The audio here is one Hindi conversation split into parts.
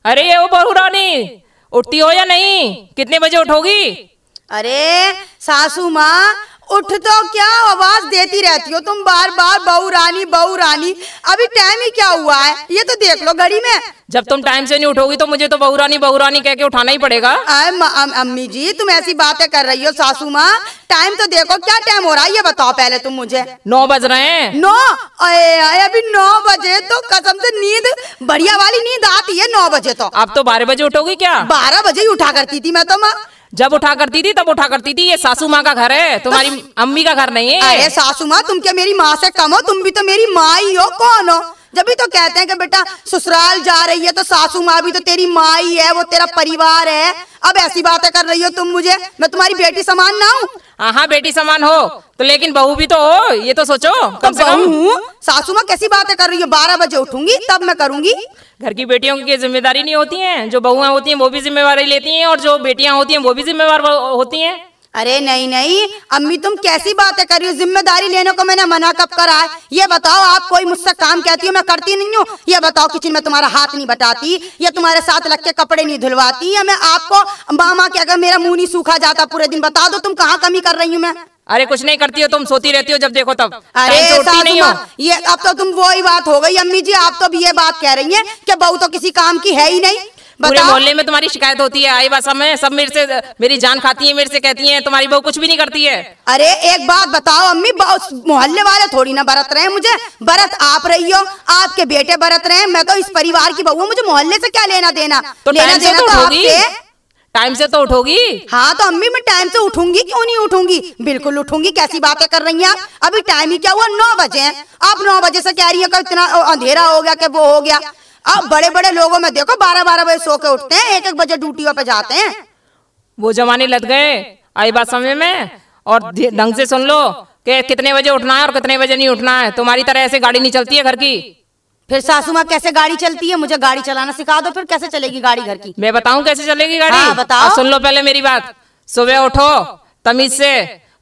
अरे ये वो बहू रानी, उठती हो या नहीं? कितने बजे उठोगी? अरे सासू माँ, उठ तो क्या आवाज देती रहती हो तुम बार बार, बहू रानी बहू रानी। अभी टाइम ही क्या हुआ है, ये तो देख लो घड़ी में। जब तुम टाइम से नहीं उठोगी तो मुझे तो बहू रानी कह के उठाना ही पड़ेगा। अम्मी जी, तुम ऐसी बातें कर रही हो सासू माँ। टाइम तो देखो, क्या टाइम हो रहा है ये बताओ पहले तुम मुझे। 9 बज रहे हैं। 9? अभी 9 बजे तो कसम से नींद, बढ़िया वाली नींद आती है 9 बजे तो। अब तो 12 बजे उठोगी क्या? 12 बजे ही उठा करती थी मैं तो माँ। जब उठा करती थी तब उठा करती थी। ये सासू माँ का घर है, तुम्हारी अम्मी का घर नहीं है। अरे सासू माँ, तुम क्या मेरी माँ से कम हो? तुम भी तो मेरी माँ ही हो। कौन हो? जब भी तो कहते हैं कि बेटा ससुराल जा रही है तो सासू माँ भी तो तेरी माँ ही है, वो तेरा परिवार है। अब ऐसी बातें कर रही हो तुम मुझे, मैं तुम्हारी बेटी समान ना हूँ? हाँ, बेटी समान हो तो, लेकिन बहू भी तो हो, ये तो सोचो कम से कम। सासू माँ कैसी बातें कर रही हो? 12 बजे उठूंगी तब मैं करूंगी। घर की बेटियों की जिम्मेदारी नहीं होती है? जो बहुएं होती हैं वो भी जिम्मेवारी लेती हैं, और जो बेटियां होती हैं वो भी जिम्मेवार होती हैं। अरे नहीं नहीं अम्मी, तुम कैसी बातें कर रही हो? जिम्मेदारी लेने को मैंने मना कब करा है? ये बताओ, आप कोई मुझसे काम कहती हो मैं करती नहीं हूँ? ये बताओ, किचन में तुम्हारा हाथ नहीं बटाती, या तुम्हारे साथ लग के कपड़े नहीं धुलवाती, या मैं आपको मामा के अगर मेरा मुंह नहीं सूखा जाता पूरे दिन? बता दो तुम कहाँ कमी कर रही हूँ मैं? अरे कुछ नहीं करती हो तुम, सोती रहती हो जब देखो तब। अरे नहीं हो। ये अब तो तुम वही बात हो गई अम्मी जी, आप तो भी ये बात कह रही हैं कि बहू तो किसी काम की है ही नहीं। पूरे मोहल्ले में तुम्हारी शिकायत होती है, आई बात में सब मेरे से, मेरी जान खाती है, मेरे से कहती हैं तुम्हारी बहू कुछ भी नहीं करती है। अरे एक बात बताओ अम्मी, मोहल्ले वाले थोड़ी ना बरत रहे हैं मुझे, बरत आप रही हो, आपके बेटे बरत रहे हैं। मैं तो इस परिवार की बहू हूँ, मुझे मोहल्ले से क्या लेना देना? तो लेना देना तो आपसे। टाइम से तो उठोगी। हाँ तो अम्मी मैं टाइम से उठूंगी, क्यों नहीं उठूंगी? बिल्कुल उठूंगी। कैसी बातें कर रही हैं आप? अभी टाइम ही क्या हुआ, 9 बजे हैं। आप 9 बजे से कह रही है कि इतना अंधेरा हो गया कि वो हो गया। अब बड़े बड़े लोगों में देखो 12-12 बजे सो के उठते हैं, 1-1 बजे ड्यूटियों पे जाते हैं। वो जमाने लग गए, आई बात समझ में। और ढंग से सुन लो कि कितने बजे उठना है और कितने बजे नहीं उठना है। तुम्हारी तरह ऐसे गाड़ी नहीं चलती है घर की। फिर सासू माँ कैसे गाड़ी चलती है? मुझे गाड़ी चलाना सिखा दो, फिर कैसे चलेगी गाड़ी घर की? मैं बताऊं कैसे चलेगी गाड़ी? हाँ, बताओ। सुन लो पहले मेरी बात। सुबह उठो, तमीज से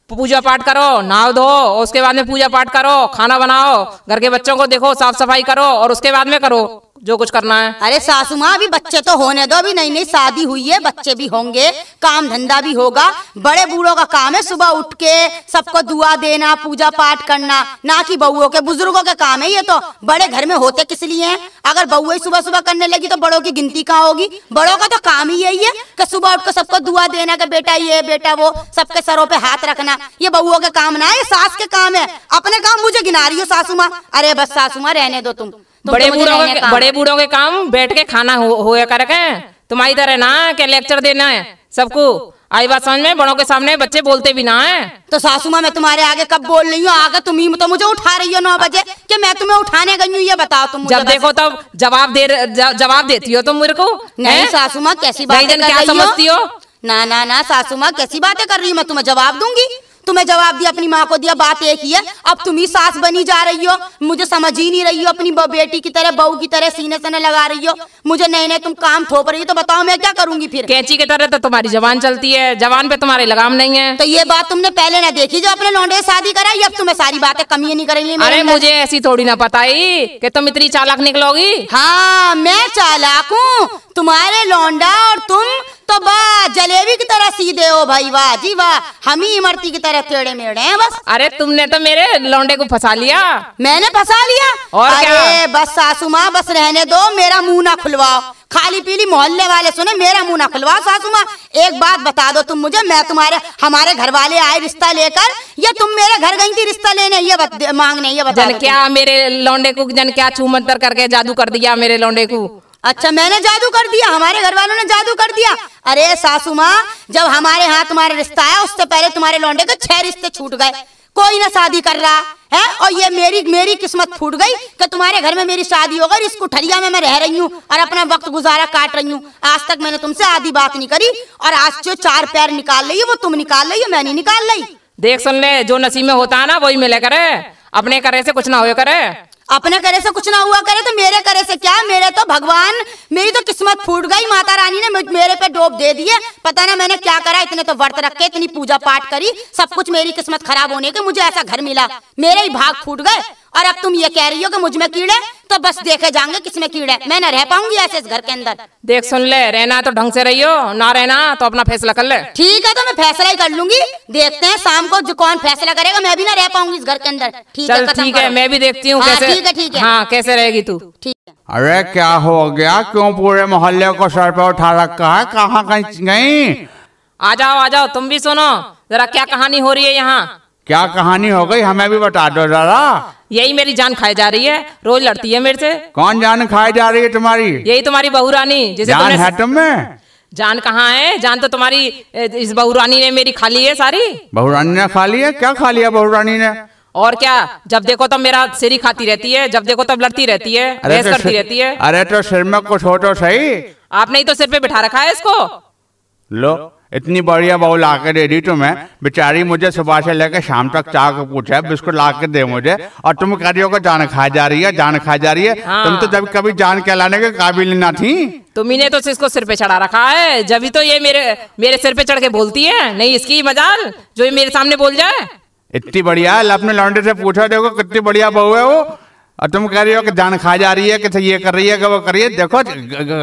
पूजा पाठ करो, नहाओ धो, उसके बाद में पूजा पाठ करो, खाना बनाओ, घर के बच्चों को देखो, साफ सफाई करो, और उसके बाद में करो जो कुछ करना है। अरे सासू माँ, अभी बच्चे तो होने दो, अभी नई नई शादी हुई है, बच्चे भी होंगे, काम धंधा भी होगा। बड़े बूढ़ों का काम है सुबह उठ के सबको दुआ देना, पूजा पाठ करना, ना कि बहुओं के, बुजुर्गों के काम है ये तो। बड़े घर में होते किस लिए हैं? अगर बहुएं सुबह सुबह करने लगी तो बड़ों की गिनती कहाँ होगी? बड़ों का तो काम ही यही है कि सुबह उठ कर सबको दुआ देना कि बेटा ये बेटा वो, सबके सरों पे हाथ रखना। ये बहुओं के काम ना है, ये सास के काम है। अपने काम मुझे गिना रही हो सासू माँ? अरे बस सासू माँ रहने दो तुम। बड़े बूढ़ों के काम बैठ के खाना होया करके, तुम्हारी तरह ना क्या लेक्चर देना है सबको। आई बात समझ में? बड़ों के सामने बच्चे बोलते भी ना है। तो सासू माँ मैं तुम्हारे आगे कब बोल रही हूँ? आगे तुम ही तो मुझे उठा रही हो 9 बजे कि मैं तुम्हें उठाने गई हूँ? ये बताओ तुम मुझे। जब देखो तब जवाब देती हो तुम मेरे को। नहीं सासू माँ कैसी बातें कर रही हो? क्या समझती हो? ना सासू माँ कैसी बातें कर रही हूँ? मैं तुम्हें जवाब दूंगी। तुम्हें जवाब दिया, अपनी माँ को दिया, बात एक ही है। अब तुम ही सास बनी जा रही हो, मुझे समझ ही नहीं रही हो। अपनी बेटी की तरह, बहू की तरह सीने से न लगा रही हो मुझे। नए तुम काम थोप रही हो, तो बताओ मैं क्या करूंगी फिर? कैंची की तरह तो तुम्हारी जवान चलती है, जवान पे तुम्हारे लगाम नहीं है। तो ये बात तुमने पहले ना देखी जो अपने लौंडे शादी कराई? अब तुम्हें सारी बातें कमी नहीं करेंगी। अरे मुझे ऐसी थोड़ी ना पता ही कि तुम इतनी चालाक निकलोगी। हाँ मैं चालाक हूँ, तुम्हारे लौंडा और तुम तो बा जलेबी की तरह सीधे हो भाई। वाह जी वाह, हम ही इमरती की तरह टेढ़े मेढ़े हैं बस। अरे तुमने तो मेरे लौंडे को फंसा लिया। मैंने फंसा लिया? और अरे क्या? बस सासू माँ बस रहने दो, मेरा मुंह ना खुलवाओ। खाली पीली मोहल्ले वाले सुने, मेरा मुंह ना खुलवाओ सासू माँ। एक बात बता दो तुम मुझे, मैं हमारे घर वाले आए रिश्ता लेकर, या तुम मेरे घर गई थी रिश्ता लेने, ये मांगने? ये बता जन क्या मेरे लौंडे को जन क्या छूमंतर करके जादू कर दिया मेरे लौंडे को? अच्छा मैंने जादू कर दिया? हमारे घर वालों ने जादू कर दिया? अरे सासू माँ, जब हमारे यहाँ तुम्हारा रिश्ता आया उससे पहले तुम्हारे लौंडे के 6 रिश्ते छूट गए, कोई ना शादी कर रहा है। और ये मेरी किस्मत फूट गई कि तुम्हारे घर में मेरी शादी हो गई। इस कुठरिया में मैं रह रही हूँ और अपना वक्त गुजारा काट रही हूँ। आज तक मैंने तुमसे आधी बात नहीं करी, और आज जो 4 पैर निकाल रही है वो तुम निकाल रही हो, मैं नहीं निकाल रही। देख सुन ले, जो नसीब में होता है ना वही मिले करे, अपने करे से कुछ ना हो करे। अपने करे से कुछ ना हुआ करे तो मेरे करे से क्या? मेरे तो भगवान, मेरी तो किस्मत फूट गई। माता रानी ने मेरे पे डोब दे दिए। पता ना मैंने क्या करा, इतने तो व्रत रखे, इतनी पूजा पाठ करी, सब कुछ मेरी किस्मत खराब होने के मुझे ऐसा घर मिला। मेरे ही भाग फूट गए और अब तुम ये कह रही हो कि मुझ में कीड़े, तो बस देखे जाएंगे किसमें कीड़े। मैं न रह पाऊंगी ऐसे इस घर के अंदर। देख सुन ले, रहना तो ढंग से रहियो, ना रहना तो अपना फैसला कर ले। ठीक है, तो मैं फैसला ही कर लूंगी। देखते हैं शाम को जो कौन फैसला करेगा। मैं भी ना रह पाऊंगी इस घर के अंदर। ठीक है, ठीक है, मैं भी देखती हूँ कैसे। ठीक है, ठीक है, हाँ, कैसे रहेगी तू। ठीक है। अरे क्या हो गया, क्यों पूरे मोहल्ले को सर पे उठा रखा है, कहाँ कहीं गई? आ जाओ, तुम भी सुनो जरा, क्या कहानी हो रही है यहाँ। क्या कहानी हो गई, हमें भी बता दो जरा। यही मेरी जान खाई जा रही है, रोज लड़ती है मेरे से। कौन जान खाई जा रही है तुम्हारी? यही तुम्हारी बहू रानी। जिसे जान है तुम्हें? जान कहाँ है, जान तो तुम्हारी इस बहू रानी ने मेरी खा ली है सारी। बहू रानी ने खा ली है? क्या खा लिया बहू रानी ने? और क्या, जब देखो तब मेरा सिर ही खाती रहती है, जब देखो तब लड़ती रहती है, बहस करती रहती है। अरे तो सिर में कुछ हो तो सही। आपने ही तो सिर पे बिठा रखा है इसको। लो, इतनी बढ़िया बहू ला के दे दी तुम्हें। बेचारी मुझे सुबह से लेकर शाम तक चाह के पूछा है बिस्कुट ला के दे मुझे, और तुम कह रही हो कि जान खा जा रही है, जान खा जा रही है। हाँ। तुम तो जब कभी जान कहलाने के काबिल ना थी। तुम्ही ने तो इसको सिर पे चढ़ा रखा है, जब तो ये मेरे सिर पे चढ़ के बोलती है। नहीं इसकी मजाल जो ये मेरे सामने बोल जाए। इतनी बढ़िया है, अपने लौंडे से पूछो, देखो कितनी बढ़िया बहू है वो, और तुम कह रही हो कि जान खा जा रही है, कि ये कर रही है कि वो कर रही है। देखो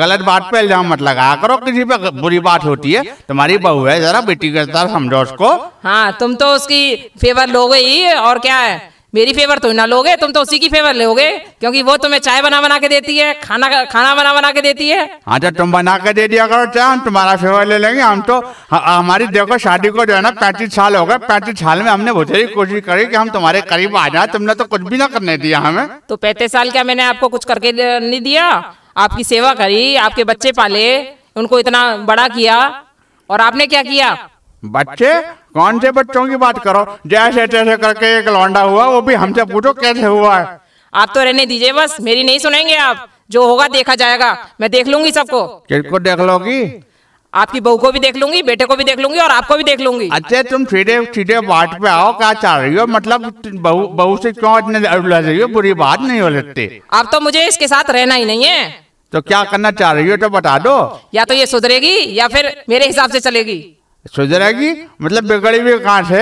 गलत बात पे इल्जाम मत लगाया करो, किसी पे बुरी बात होती है। तुम्हारी बहू है, जरा बेटी के तरह समझो उसको। हाँ, तुम तो उसकी फेवर लोगे ही, और क्या है, मेरी फेवर तो ना लोगे, तुम तो उसी की फेवर लोगे, क्योंकि वो तुम्हें चाय बना के देती है, खाना बना के देती है। हाँ, तो तुम बना के दे दिया करो चाय, हम तुम्हारा फेवर ले लेंगे। हम तो हमारी देखो शादी को जो है ना 35 साल हो गए। 35 साल में हमने बहुत कोशिश करी कि हम तुम्हारे करीब आ जाए, तुमने तो कुछ भी ना करने दिया हमें। तो 35 साल क्या मैंने आपको कुछ करके नहीं दिया? आपकी सेवा करी, आपके बच्चे पाले, उनको इतना बड़ा किया, और आपने क्या किया? बच्चे? कौन से बच्चों की बात करो? जैसे तैसे करके एक लौंडा हुआ, वो भी हमसे पूछो कैसे हुआ है। आप तो रहने दीजिए, बस मेरी नहीं सुनेंगे आप। जो होगा देखा जाएगा, मैं देख लूंगी सबको। किसको देख लोगी? आपकी बहू को भी देख लूंगी, बेटे को भी देख लूंगी, और आपको भी देख लूंगी। अच्छा, तुम सीधे बात पे आओ, क्या चाह रही हो? मतलब बहू से क्यों इतने लड़ रही हो? बुरी बात नहीं हो सकती। अब तो मुझे इसके साथ रहना ही नहीं है। तो क्या करना चाह रही हो तो बता दो। या तो ये सुधरेगी या फिर मेरे हिसाब से चलेगी। सुधरेगी मतलब बिगड़ी हुई कहाँ से?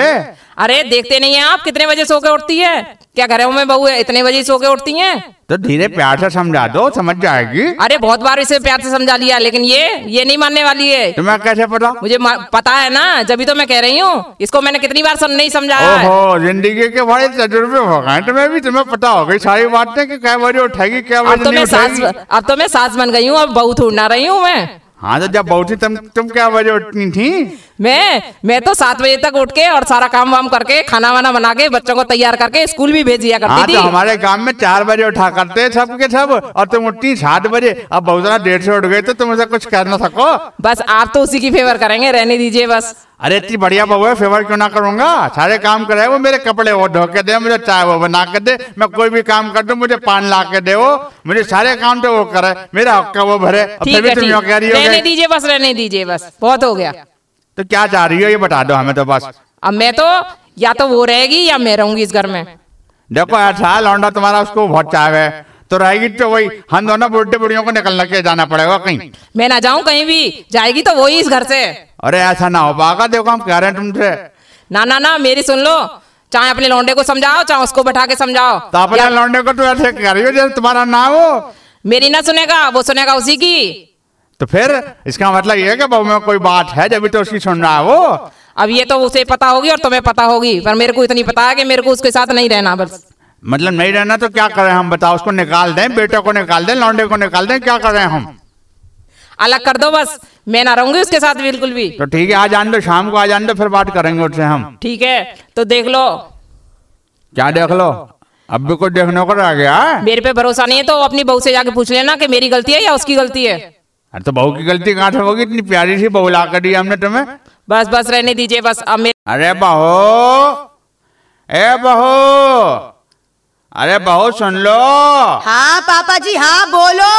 अरे देखते नहीं है आप कितने बजे सो के उठती है? क्या घरों में बहू है इतने बजे सो के उठती हैं? तो धीरे प्यार से समझा दो, समझ जाएगी। अरे बहुत बार इसे प्यार से समझा लिया, लेकिन ये नहीं मानने वाली है। तुम्हें कैसे पता? मुझे पता है ना, जब तो मैं कह रही हूँ। इसको मैंने कितनी बार नहीं समझाया है। ओहो, जिंदगी के बड़े तजुर्बे हो गए तुम्हें पता हो गई सारी बातें कि क्या बजे उठेगी, क्या बजे नहीं उठेगी। अब तो मैं सास बन गई हूँ, अब बहू थोड़ी ना रही हूँ मैं। हाँ, तो जब बहू थी तुम क्या बजे उठनी थी? मैं तो 7 बजे तक उठ के और सारा काम वाम करके, खाना वाना बना के, बच्चों को तैयार करके स्कूल भी भेज दिया करती थी। तो हमारे गांव में 4 बजे उठा करते सब के सब, और तुम उठती 7 बजे। अब बहुत ज्यादा देर से उठ गए तो तुम ऐसा कुछ कर ना सको। बस आप तो उसी की फेवर करेंगे, रहने दीजिए बस। अरे इतनी बढ़िया बहू है, फेवर क्यों ना करूंगा? सारे काम करे वो, मेरे कपड़े वो धो के दे, मुझे चाय वो बना के दे, मैं कोई भी काम कर दूं, मुझे पान ला के दे वो, मुझे सारे काम तो वो करे, मेरा हक का वो भरे। रहने दीजिए बस, रहने दीजिए बस, बहुत हो गया। तो क्या चाह रही हो ये बता दो हमें तो बस। अब मैं तो या तो वो रहेगी या मैं रहूंगी इस घर में। देखो ऐसा लौंडा तुम्हारा उसको बहुत चाहे, तो रहेगी तो वही, हम दोनों बुढ़े बुढ़ियों को निकल के जाना पड़ेगा कहीं। मैं ना जाऊं कहीं भी, जाएगी तो वही इस घर से। अरे ऐसा ना हो पाएगा, देखो हम कह रहे हैं तुमसे। ना मेरी सुन लो, चाहे अपने लौंडे को समझाओ, चाहे उसको बैठा के समझाओ। तो अपने लौंडे को तो ऐसे कह रही हो जैसे तुम्हारा नाम हो। मेरी ना सुनेगा, वो सुनेगा उसी की। तो फिर इसका मतलब ये है कि बहू में कोई बात है, जब भी तो उसकी सुन रहा है वो। अब ये तो उसे पता होगी और तुम्हें पता होगी, पर मेरे को इतनी पता है कि मेरे को उसके साथ नहीं रहना बस। मतलब नहीं रहना तो क्या करें हम, बताओ? उसको निकाल दें, बेटे को निकाल दें, लौंडे को निकाल दें, क्या करें हम? अलग कर दो बस, मैं ना रहूंगी उसके साथ बिल्कुल भी। तो ठीक है, आ जान दो, शाम को आ जान दो, फिर बात करेंगे उससे हम। ठीक है, तो देख लो। क्या देख लो? अब भी कुछ देखने को रह गया? मेरे पे भरोसा नहीं है तो अपनी बहू से जाके पूछ लेना कि मेरी गलती है या उसकी गलती है। अरे तो बहू की गलती कहाँ से होगी? इतनी प्यारी सी बहू ला कर दी हमने तुम्हें। बस रहने दीजिए बस। अब अरे बहू, ए बहू, अरे बहू सुन लो। हाँ पापा जी, हाँ बोलो,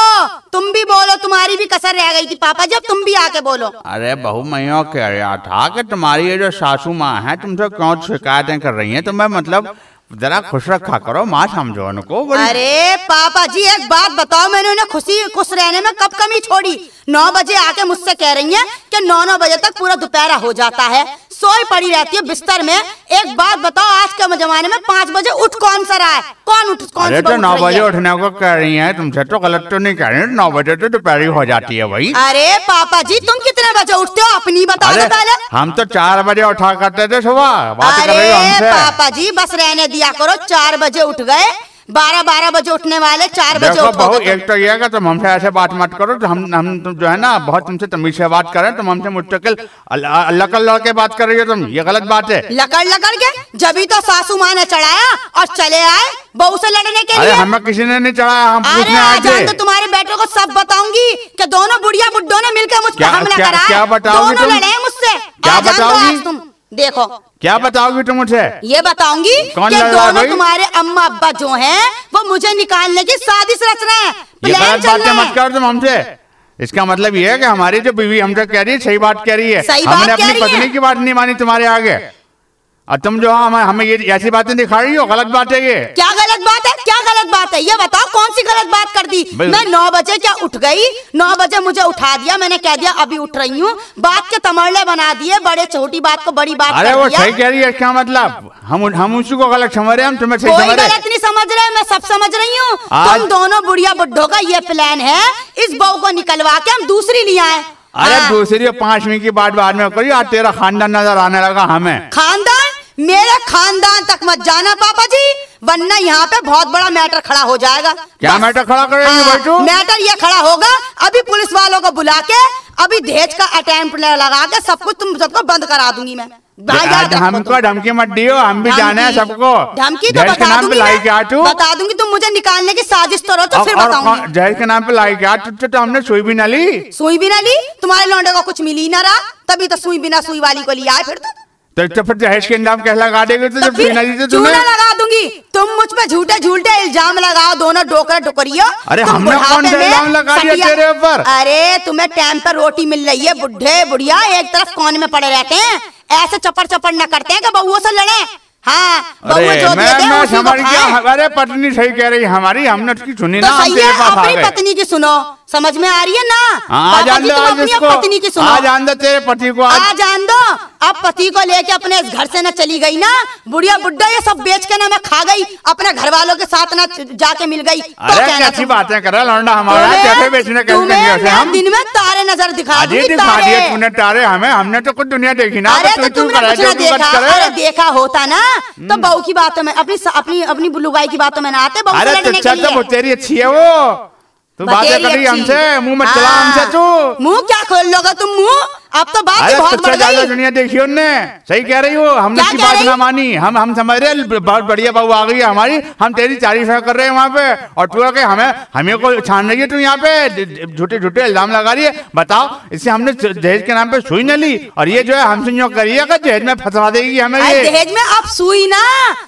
तुम भी बोलो, तुम्हारी भी कसर रह गई थी पापा जी, अब तुम भी आके बोलो। अरे बहू, मैं यूँ कह रहा था कि तुम्हारी ये जो सासू माँ है तुमसे क्यों शिकायतें कर रही हैं? तुम्हें मतलब जरा खुश रखा करो, माँ समझो उनको। अरे पापा जी एक बात बताओ, मैंने उन्हें खुश रहने में कब कमी छोड़ी? 9 बजे आके मुझसे कह रही हैं कि 9 बजे तक पूरा दोपहर हो जाता है, सोई पड़ी रहती है बिस्तर में। एक बात बताओ, आज के जमाने में 5 बजे उठ कौन सा रहा है? कौन अरे तो 9 बजे उठने को कह रही हैं, तुमसे तो गलत तो नहीं कह रही। 9 बजे तो दोपहर हो जाती है भाई। अरे पापा जी, तुम कितने बजे उठते हो अपनी बता दो पहले। हम तो 4 बजे उठा करते थे सुबह। बात कर रही हो हमसे? अरे पापा जी बस रहने दिया करो, 4 बजे उठ गए, 12 बजे उठने वाले 4 बजे उठो। बहुत एक तो ये है तुम हमसे ऐसे बात मत करो। तो हम तुम जो है ना बहुत तुमसे तमीज से बात करें, तुम हमसे मुस्तकिल लकड़ लड़के बात कर रही हो तुम, ये गलत बात है। लकड़ के जब तो सासू माँ ने चढ़ाया और चले आए बहू से लड़ने के लिए। हमें किसी ने नहीं चढ़ाया, हम पूछने आए थे। तो तुम्हारे बेटों को सब बताऊंगी कि दोनों बुढ़िया बुड्ढों ने मिलकर मुझ पर हमला करा। क्या बताओगी दोनों लड़े मुझसे। क्या बताओगी तुम? देखो क्या बताओगी तुम मुझे? ये बताऊंगी कि दोनों तुम्हारे अम्मा अब्बा जो हैं वो मुझे निकालने की साजिश रच रहे हैं, प्लान चल रहा है। मत करो तुम हमसे। इसका मतलब ये है कि हमारी जो बीवी हमसे कह रही है सही बात कह रही है। हमने अपनी पत्नी की बात नहीं मानी तुम्हारे आगे, और तुम जो हमें ये ऐसी बातें दिखा रही हो, गलत बात है ये। क्या गलत बात है? क्या गलत बात है ये बताओ, कौन सी गलत बात कर दी? मैं 9 बजे क्या उठ गई? 9 बजे मुझे उठा दिया, मैंने कह दिया अभी उठ रही हूँ, बात के तमरले बना दिए, बड़े छोटी बात को बड़ी बात। अरे वो सही कह रही है, क्या मतलब हम उसी को गलत समझ रहे हैं, हम तुम्हें सही समझ रहे हैं। गलत नहीं समझ रहे, मैं सब समझ रही हूँ। तुम दोनों बुढ़िया बुड्ढों का ये प्लान है, इस बहू को निकलवा के हम दूसरी ले आए। अरे दूसरी 5वीं की बात बाद में करिए, तेरा खानदान नजर आने लगा हमें। खानदान? मेरे खानदान तक मत जाना पापा जी, वरना यहाँ पे बहुत बड़ा मैटर खड़ा हो जाएगा। क्या मैटर खड़ा करेंगे भाई तू? मैटर ये खड़ा होगा, अभी पुलिस वालों को बुला के अभी दहेज का अटेम्प्ट लगा के सब कुछ तुम सबको बंद करा दूंगी मैं। हमको धमकी मत दियो, हम भी जाने हैं सबको। धमकी तो बता दूंगी, तुम मुझे निकालने की साजिश तो तो फिर बताऊंगी। जहेज के नाम पे लाई क्या? तुझसे तो हमने सुई भी ना ली। सुई भी ना ली? तुम्हारे लौंडे को कुछ मिली ना रहा, तभी तो सुई बिना सुई वाली को लिया है। फिर तो फिर दहेज के नाम कैसे लगा देगी? तो जब सुई ना ली तो चूना लगा दूंगी। तुम मुझ पे झूठे इल्जाम लगाओ, दोनों डोकरा डोकरियो। अरे हमने कौन सा इल्जाम लगा दिया तेरे ऊपर? अरे तुम्हें टाइम पर रोटी मिल रही है, बुढ़े बुढ़िया एक तरफ कोने में पड़े रहते हैं, ऐसे चपड़ न करते हैं कि बहुओं से लड़े। हाँ, मैं समझ गया। अरे पत्नी सही कह रही हमारी, हमने उसकी सुनी ना, हम तेरे पास आ गए। अपनी पत्नी की सुनो, समझ में आ रही है ना? आ जान दो पत्नी की सुनो, आ जान दो तेरे पति को, आ जान दो। अब पति को लेके अपने घर से न चली गई ना, बुढ़िया बुड्ढा ये सब बेच के ना मैं खा गई, अपने घर वालों के साथ ना जाके मिल गई। अरे कैसी बातें कर रहा लौंडा हमारा, कैसे बेचने हम दिन में तारे नजर दिखा दिए तूने तारे हमें, हमने तो कुछ दुनिया देखी ना। अरे देखा होता ना तो बहू की बातों में, अपनी लुगाई की बातों में ना आते। अरे तेरी अच्छी है वो, तू बातें कर रही हमसे, मुंह मत चला हमसे। तू मुंह क्या खोल लोगे तुम मुंह? अब तो बात बहुत बढ़ गई। दुनिया देखी उनने, सही कह रही हो, हमने की बात ना मानी। हम समझ रहे बहुत बढ़िया बहू आ गई है हमारी, हम तेरी तारीफ कर रहे हैं वहाँ पे, और तू के हमें को छान रही है। तू यहाँ पे झूठे इल्जाम लगा रही है। बताओ, इससे हमने दहेज के नाम पे सुई न ली, और ये जो है हमसे यूँ करिए दहेज में फंसा देगी हमें। दहेज में अब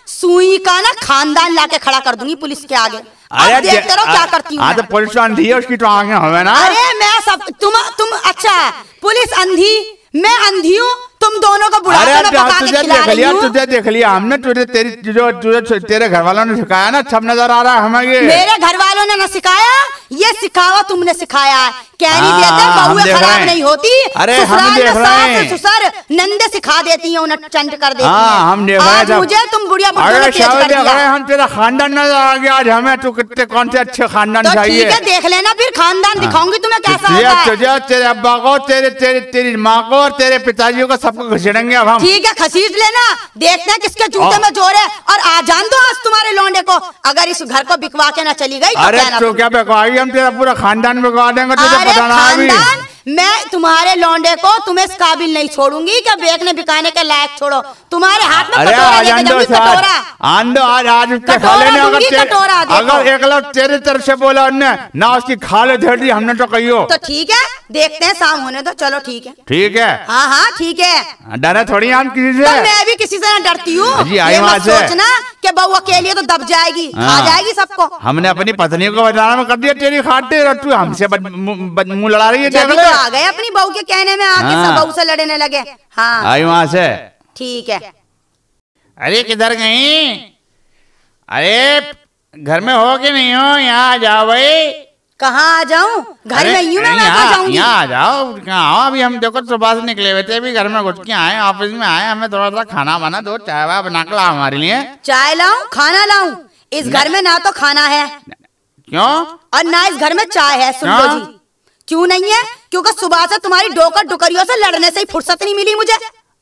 सुई का ना खानदान लाके खड़ा कर दूंगी पुलिस के आगे। अरे देखते रहो क्या करती हूँ। तो पुलिस अंधी है, उसकी तो आंखें हमें ना। अरे मैं सब तुम अच्छा, पुलिस अंधी, मैं अंधी हूँ, तुम दोनों को बुढ़ा के मैं पका के खिला रही हूँ। तुझे देख लिया हमने, तेरे घर वालों ने सिखाया ना, सब नजर आ रहा है हमें। ये मेरे घर वालों ने ना सिखाया, ये सिखावा तुमने सिखाया है। कहनी देते बहुएं खराब नहीं होती, अरे हम देख रहे हैं, ससुर नंदे सिखा देती हैं, उन्हें चंट कर देती हैं। हम देख रहे हैं मुझे तुम बुढ़िया बुढ़िया ने तेज कर दिया। हम तेरा खानदान नजर आ गया आज हमें। तू कितने कौन से अच्छे खानदान चाहिए? ठीक है, देख लेना फिर खानदान दिखाऊंगी तुम्हें कैसा होता है। तुझे, तेरे अब्बा को, तेरी माँ को और तेरे पिताजी को सबको घसीटेंगे अब हम। ठीक है, घसीट लेना, देखते हैं किसके जूते में जोर है। और आ जान दो आज तुम्हारे लौंडे को, अगर इस घर को बिकवा के ना चली गई। अरे तो क्या बिकवाएगी? हम तेरा पूरा खानदान बिकवा देंगे, तुझे पता ना अभी। मैं तुम्हारे लौंडे को तुम्हें इस काबिल नहीं छोड़ूंगी कि बेचने बिकाने के लायक छोड़ो। तुम्हारे हाथ में कटोरा अगर एक लोग तेरे तरफ से बोला ना उसकी खाल धर दी हमने तो कहियो। तो ठीक है, देखते हैं शाम होने दो। चलो ठीक है, ठीक है, हाँ ठीक है। डरे थोड़ी हम किसी से? तो मैं भी किसी से न डरती हूँ। सोचना कि बहू अकेली तो दब जाएगी, खा जाएगी सबको। हमने अपनी पत्नी को बताना में कर दिया तेरी खाते, तू हमसे मुंह लड़ा रही है। आ गए अपनी बहू के कहने में आके सब बहू से लड़ने लगे। हाँ आई वहां से, ठीक है। अरे किधर गई? अरे घर में हो कि नहीं हो? यहाँ आ जाओ भाई। कहाँ आ जाऊं? घर में यूं मैं कहाँ जाऊंगी? यहाँ आ जाओ। कहाँ आओ? अभी हम देखो सुबह से निकले हुए थे, अभी घर में घुस के आए, ऑफिस में आए, हमें थोड़ा सा खाना बना दो, चाय वाय बना के लाओ हमारे लिए। चाय लाऊं? खाना लाऊं? इस घर में ना तो खाना है, क्यों? और ना इस घर में चाय है। सुन लो जी, क्यों नहीं है? क्योंकि सुबह से तुम्हारी डोकर डुकरियों से लड़ने से ही फुर्सत नहीं मिली मुझे।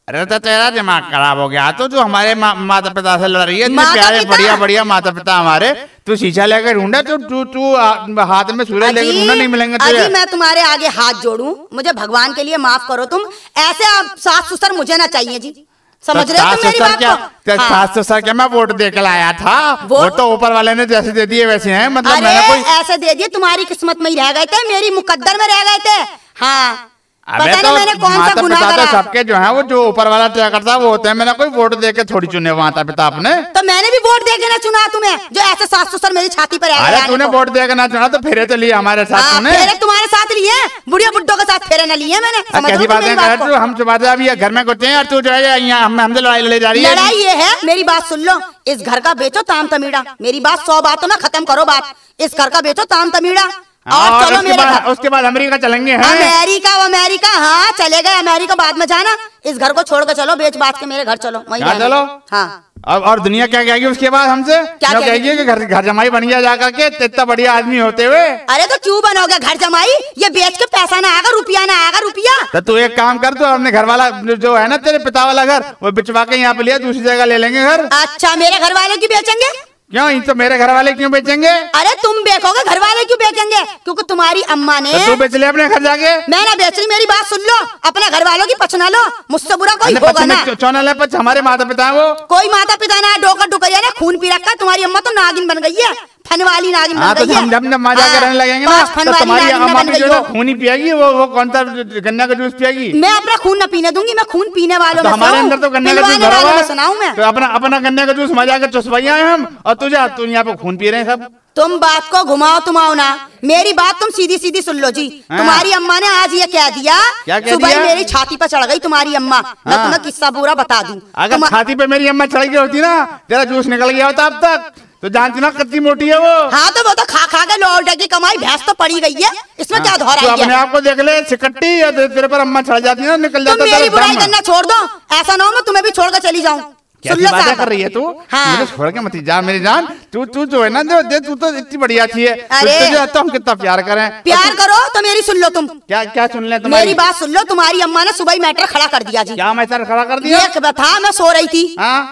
अरे तो तेरा दिमाग खराब हो गया, तो जो हमारे माता पिता से लड़ रही है, प्यारे बढ़िया बढ़िया माता पिता हमारे, तू शीशा लेकर ढूंढा, तू हाथ में सूरज लेकर ढूंढा, नहीं मिलेंगे तुझे। अभी मैं तुम्हारे आगे हाथ जोड़ूं, मुझे भगवान के लिए माफ करो। तुम ऐसे सास ससुर मुझे ना चाहिए जी, समझ रहे हो तुम मेरी बात को? सास ससुर क्या मैं वोट देकर आया था? वो तो ऊपर वाले ने जैसे दे दिए वैसे हैं, मतलब अरे मैंने कोई ऐसे दे दिए, तुम्हारी किस्मत में ही रह गए थे, मेरी मुकद्दर में रह गए थे। हाँ, अबे पता तो नहीं मैंने कौन सा गुनाह करा। सबके जो है वो जो ऊपर वाला तय करता है वो होते हैं, मैंने कोई वोट दे के थोड़ी चुने माता पिता अपने। तो मैंने भी वोट दे के ना चुना तुम्हें, जो ऐसे सास ससुर मेरी छाती पर आ गए। अरे तूने वोट दे के ना चुना तो फेरे तो लिए हमारे साथ तूने। फेरे तुम्हारे साथ लिए, बुढ़िया बुड्ढों के साथ फेरे न लिए मैंने। कैसी बातें कर रहे हो? हम सुबह से अभी घर में घुसे हैं और तू जो है यहाँ हमसे लड़ाई लड़े जा रही है। लड़ाई ये है, मेरी बात सुन लो, इस घर का बेचो ताम तमीड़ा। मेरी बात 100 बातों में खत्म करो बात। इस घर का बेचो ताम तमीड़ा और चलो मेरे घर। उसके बाद अमेरिका चलेंगे। अमेरिका हाँ चले गए, अमेरिका बाद में जाना। इस घर को छोड़ के चलो, बेच बात के मेरे घर चलो, वहीं चलो। हाँ और दुनिया क्या कहेगी उसके बाद हमसे? क्या कहेगी कि घर जमाई बन गया जाकर के इतना बढ़िया आदमी होते हुए। अरे तो क्यों बनोगे घर जमाई? ये बेच के पैसा ना आएगा, रुपया ना आएगा, रुपया। तो तू एक काम कर, तू अपने घर वाला जो है ना तेरे पिता वाला घर, वो बिचवा के यहाँ पे लिया, दूसरी जगह ले लेंगे घर। अच्छा, मेरे घर वाले क्यों बेचेंगे? क्यों? तो मेरे घर वाले क्यों बेचेंगे? अरे तुम बेचोगे, घर वाले क्यों बेचेंगे? क्योंकि तुम्हारी अम्मा ने। तो तू बेच ले अपने घर जाके। मैं ना बेच रही, मेरी बात सुन लो, अपने घर वालों की पछना लो, मुझसे बुरा कोई होगा ना। चौना पच हमारे माता पिता है वो। कोई माता पिता ना, डोकर डुकरिया ने खून पी रखा। तुम्हारी अम्मा तो नागिन बन गई है, फन वाली नागिन बन गई है। जब मजा करने लगेंगे ना तो तुम्हारी अम्मा भी जो खून ही पिएगी, वो कौन सा गन्ना का जूस पिएगी? मैं अपना खून न पीने दूंगी, मैं खून पीने वालों में हमारे अंदर तो गन्ने का जूस भरा हुआ है। सुनाऊं मैं तो अपना गन्ने का जूस मजा कर चुसवाइया है हम, और तू यहाँ पे खून पी रहे हैं सब। तुम बात को घुमाओ तुमाओ ना, मेरी बात तुम सीधी सीधी सुन लो जी। तुम्हारी अम्मा ने आज ये कह दिया, सुबह मेरी छाती पर चढ़ गई तुम्हारी अम्मा। मैं तुम्हें किस्सा पूरा बता दूं। अगर छाती पे मेरी अम्मा चढ़ गई होती ना, तेरा जूस निकल गया होता अब तक। तो जानती ना कितनी मोटी है वो। हाँ तो वो तो खा खा के लौट की कमाई भैंस तो पड़ी गई है, इसमें क्या धोरा है? अपने आप को देख ले, सिकट्टी या तेरे पर अम्मा चढ़ जाती है ना, निकल जाता है। तुम मेरी बुराई करना छोड़ दो, ऐसा ना हो मैं तुम्हें भी छोड़ कर चली जाऊं। कैसी बातें कर रही है तू? हाँ। मुझे छोड़ के मत जा मेरी जान। तू जो है ना, तू तो इतनी बढ़िया अच्छी है। अरे तो हम कितना प्यार करें। प्यार करो तो मेरी सुन लो तुम। क्या सुन ले? मेरी बात सुन लो, तुम्हारी अम्मा ने सुबह ही मैटर खड़ा कर दिया जी। क्या मैटर खड़ा कर दिया? एक था, मैं सो रही थी,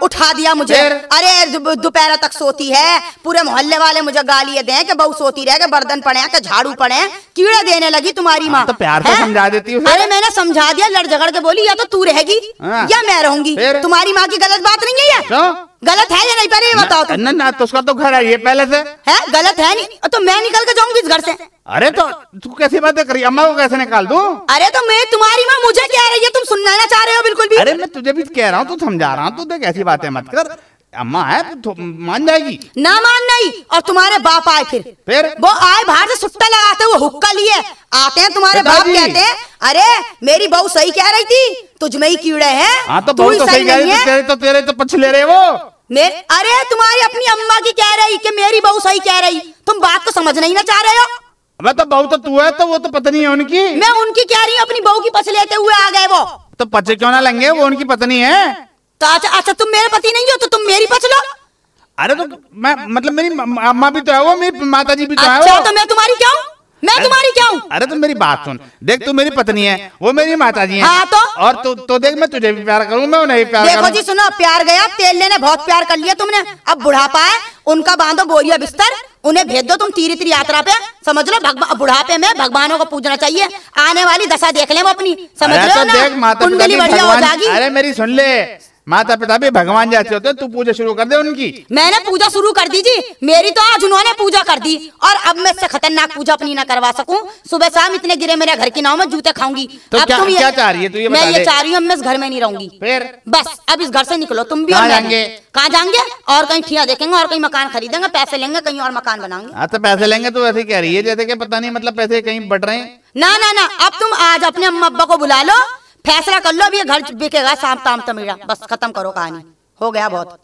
उठा दिया मुझे। अरे दोपहर तक सोती है, पूरे मोहल्ले वाले मुझे गालियां दें कि बहू सोती रहे, के बर्तन पड़े, के झाड़ू पड़े, कीड़े देने लगी तुम्हारी माँ। तो प्यार से समझा देती हूँ। अरे मैंने समझा दिया, लड़ झगड़ के बोली या तो तू रहेगी या मैं रहूंगी। तुम्हारी माँ की गलत बात नहीं है ये? गलत है या नहीं? पहले ये बताओ तुम। ना तो उसका तो घर है ये पहले से है, गलत है नहीं तो मैं निकल के जाऊंगी इस घर से। अरे तो तू कैसी बातें करी? अम्मा को कैसे निकाल दूं? अरे तो मैं, तुम्हारी माँ मुझे कह रही है, तुम सुनना ना चाह रहे हो बिल्कुल भी। अरे मैं तुझे भी कह रहा हूँ, तू समझा रहा हूँ, तू देख ऐसी बातें मत कर। अम्मा है तो मान जाएगी ना? मान नहीं। और तुम्हारे बाप आए, फिर वो आए बाहर से सुट्टा लगाते हुए हुक्का लिए आते हैं, तुम्हारे बाप कहते हैं अरे मेरी बहू सही कह रही थी, तुझ में ही कीड़े हैं। हाँ तो बहू तो सही कह रही थी, तेरे तो पछ ले रहे वो। अरे तुम्हारी अपनी अम्मा की कह रही कि मेरी बहू सही कह रही, तुम बात को समझ नहीं ना चाह रहे हो। मैं तो बहू तो तू है, तो वो तो पत्नी है उनकी। मैं उनकी कह रही हूँ, अपनी बहू की पछ लेते हुए आ गए वो। तो पचे क्यों ना लेंगे, वो उनकी पत्नी है। तो अच्छा तुम मेरे पति नहीं हो तो तुम मेरी पछ लो। अरे तो मैं मतलब मेरी अम्मा भी तो है वो, मेरी माता जी भी तो है वो। तो मैं तुम्हारी क्या हूँ? मैं तुम्हारी क्या हूँ? अरे तो मेरी बात सुन, देख तू मेरी पत्नी है, वो मेरी माता जी है। हाँ तो? और तो देख मैं तुझे भी प्यार करूँ, मैं उन्हें भी प्यार देखो जी सुनो, प्यार गया, तेल लेने बहुत प्यार कर लिया तुमने, अब बुढ़ापा है, उनका बांधो बोरिया बिस्तर, उन्हें भेज दो तुम तीर्थ यात्रा पे। समझ लो बुढ़ापे में भगवानों को पूजना चाहिए, आने वाली दशा देख ले वो अपनी, समझ लो ना, कुंडली बढ़िया हो जाएगी। अरे मेरी सुन ले, माता पिता भी भगवान जैसे होते हैं, तू पूजा शुरू कर दे उनकी। मैंने पूजा शुरू कर दी जी, मेरी तो आज उन्होंने पूजा कर दी, और अब मैं इससे खतरनाक पूजा अपनी ना करवा सकूं। सुबह शाम इतने गिरे मेरे घर के नाव में जूते खाऊंगी। तो अब तुम क्या चाह रही है? तू ये बता दे। मैं ये चाह रही हूँ, मैं इस घर में नहीं रहूंगी फिर, बस अब इस घर से निकलो तुम भी। कहाँ जाएंगे? कहाँ जाएंगे? और कहीं ठिया देखेंगे और कहीं मकान खरीदेंगे, पैसे लेंगे, कहीं और मकान बनाएंगे। हाँ तो पैसे लेंगे तो ऐसे कह रही है जैसे कि पता नहीं, मतलब पैसे कहीं बढ़ रहे हैं। ना अब तुम आज अपने अम्मा अब्बा को बुला लो, फैसला कर लो, अब ये घर बिकेगा शाम ताम तमीड़ा, बस खत्म करो कहानी, हो गया बहुत।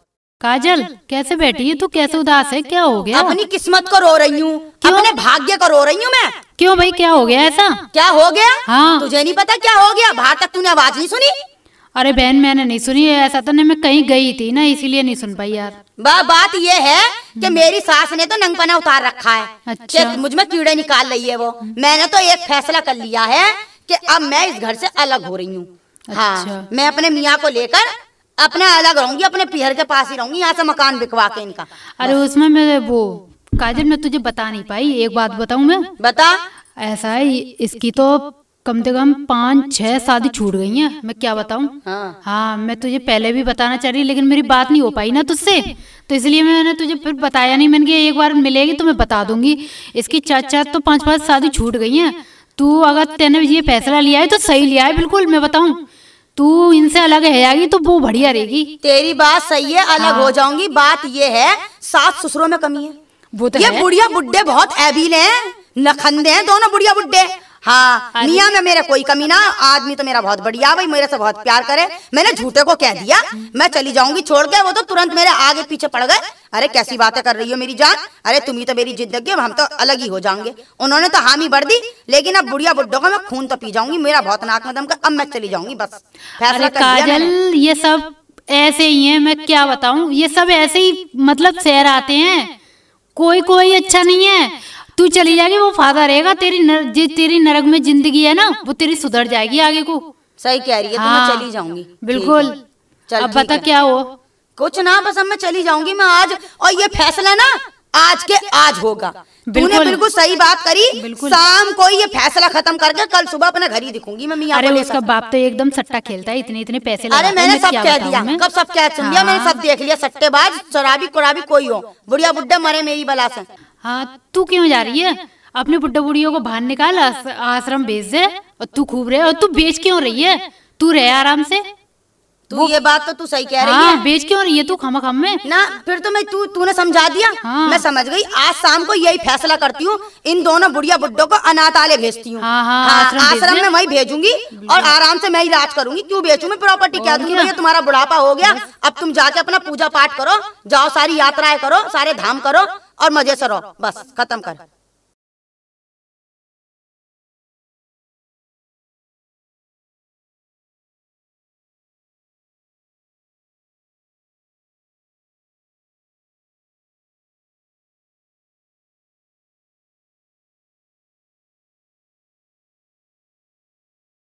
काजल कैसे बैठी है तू, कैसे उदास है, क्या हो गया? अपनी किस्मत को रो रही हूँ, अपने भाग्य को रो रही हूँ मैं। क्यों भाई, क्या हो गया ऐसा? क्या हो गया? हाँ। तुझे नहीं पता क्या हो गया? बाहर तक तूने आवाज नहीं सुनी? अरे बहन मैंने नहीं सुनी, ऐसा तो नहीं, मैं कहीं गई थी ना इसीलिए नहीं सुन पाई यार। बात ये है कि मेरी सास ने तो नंगपना उतार रखा है। अच्छा। कि मुझ में कीड़े निकाल रही है वो। मैंने तो एक फैसला कर लिया है कि अब मैं इस घर से अलग हो रही हूँ। हाँ, अच्छा। मैं अपने मियाँ को लेकर अपने अलग रहूंगी, अपने पीहर के पास ही रहूंगी, यहाँ से मकान बिकवा के इनका। अरे उसमें मैं वो काजल मैं तुझे बता नहीं पाई, एक बात बताऊं मैं? बता। ऐसा है इसकी तो कम से कम 5-6 शादी छूट गई हैं, मैं क्या बताऊं। हाँ मैं तुझे पहले भी बताना चाह रही लेकिन मेरी बात नहीं हो पाई ना तुझसे, तो इसलिए मैंने तुझे फिर बताया नहीं। मैंने कहा एक बार मिलेगी तो मैं बता दूंगी। इसकी 4 तो 5 शादी छूट गई हैं। तू अगर तेने ये फैसला लिया है तो सही लिया है बिल्कुल। मैं बताऊं तू इनसे अलग है आगी तो वो बढ़िया रहेगी। तेरी बात सही है, अलग हो जाऊंगी। बात ये है सास ससुरों में कमी है। वो तो ये है। बुढ़िया बुड्ढे बहुत ऐबील हैं, नखंदे हैं दोनों बुढ़िया बुड्ढे। हाँ, मियाँ में मेरे कोई कमी ना। आदमी तो मेरा बहुत बढ़िया, भाई मेरे से बहुत प्यार करे। मैंने झूठे को कह दिया मैं चली जाऊंगी छोड़ के, वो तो तुरंत मेरे आगे पीछे पड़ गए। अरे कैसी बातें कर रही हो मेरी जान, अरे तुम ही तो मेरी जिंदगी, हम तो अलग ही हो जाएंगे। उन्होंने तो हामी भर दी, लेकिन अब बुढ़िया बुड्ढों का मैं खून तो पी जाऊंगी। मेरा बहुत नाक में दम का, अब मैं चली जाऊंगी बस। अरे काजल ये सब ऐसे ही है, मैं क्या बताऊं, ये सब ऐसे ही मतलब शहर आते हैं, कोई कोई अच्छा नहीं है। तू चली जाएगी वो फायदा रहेगा, तेरी नरक में जिंदगी है ना वो तेरी सुधर जाएगी आगे को। सही कह रही है। हाँ, तो मैं चली जाऊंगी बिल्कुल। चल अब बता क्या हो? कुछ ना, बस अब मैं चली जाऊंगी मैं आज। और ये फैसला ना आज के आज होगा। तूने बिल्कुल सही बात करी। शाम को ये फैसला खत्म करके कल सुबह अपने घर ही दिखूंगी मैं मियाँ को लेकर। उसका बाप तो एकदम सट्टा खेलता है, इतने इतने पैसे अरे मैंने सब कह दिया, कब सब कह दिया, मैंने सब देख लिया। सट्टेबाज शराबी कुराबी कोई हो, बुढ़िया बुड्ढे मरे मेरी बला से। हाँ तू क्यों जा रही है? अपने बुड्ढा बुढ़ियों को बाहर निकाल, आश्रम भेज दे और तू खूब रहे। और तू बेच क्यों रही है? तू रहे आराम से। तू ये बात तो तू सही कह रही है। बेच क्यों रही है तू खमा खम में ना? फिर तो मैं तूने समझा दिया। हाँ। मैं समझ गई। आज शाम को यही फैसला करती हूँ, इन दोनों बुढ़िया बुड्ढों को अनाथालय भेजती हूँ। आश्रम में वही भेजूंगी और आराम से मैं ही राज करूंगी। क्यों बेचूं मैं प्रॉपर्टी? क्या दूंगी? भैया तुम्हारा बुढ़ापा हो गया, अब तुम जाके अपना पूजा पाठ करो, जाओ सारी यात्राएं करो, सारे धाम करो और मजे से रहो, बस खत्म कर।